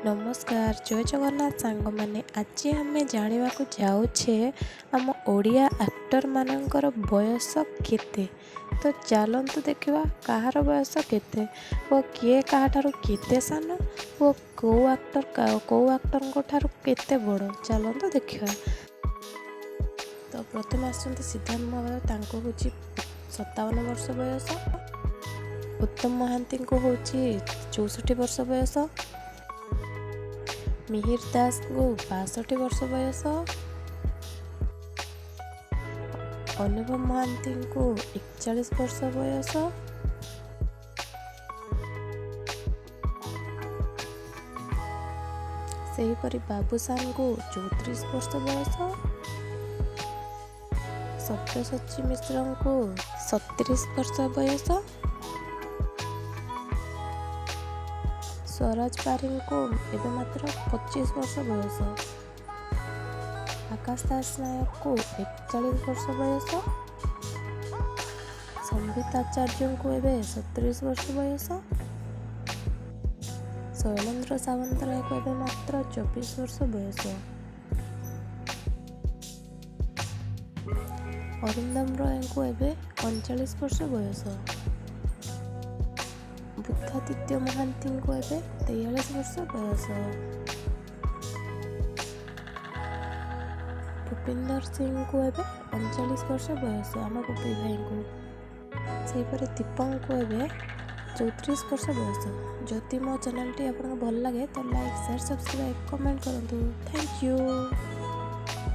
नमस्कार जय जगन्नाथ सांग मैंने आज आम जाना जाऊे आम ओडिया एक्टर मानकर बयस केते। तो चलतु देखा कहार बयस केते वो किए कहाठारु केते सान वो कौ एक्टर ठारू केते बड़ चलतु देखा। तो प्रथम आसुँच सिद्धार्थ महाभारत हूँ 57 वर्ष बयस। उत्तम महांती को हूँ 64 वर्ष बयस। मिहिर दास को 62 वर्ष बयस। अनुपम महांती को 41 वर्ष बयस। सेहीपरि बाबूसान को 34 वर्ष बयस। सब्यसाची मिश्र को 37 वर्ष बयस। स्वराज पारी को एवं मात्र 25 वर्ष बयस। आकाश दास नायक को 41 वर्ष बयस। संबित आचार्य को एवं 37 वर्ष बयस। शैलेंद्र सावंतराय को एवं मात्र 24 वर्ष बयस। अरिंदम रॉय को एवं 39 वर्ष बयस। बुद्धादित्य महांती को एवं 43 वर्ष बयस। भूपिंदर सिंह को एवं 39 वर्ष बयस आम गोपी भाई को। सेहीपरि दीपक को एवं 34 वर्ष बयस। जदि मो चैनल टी आपको भल लगे तो लाइक शेयर सब्सक्राइब कमेंट करूँ। Thank you.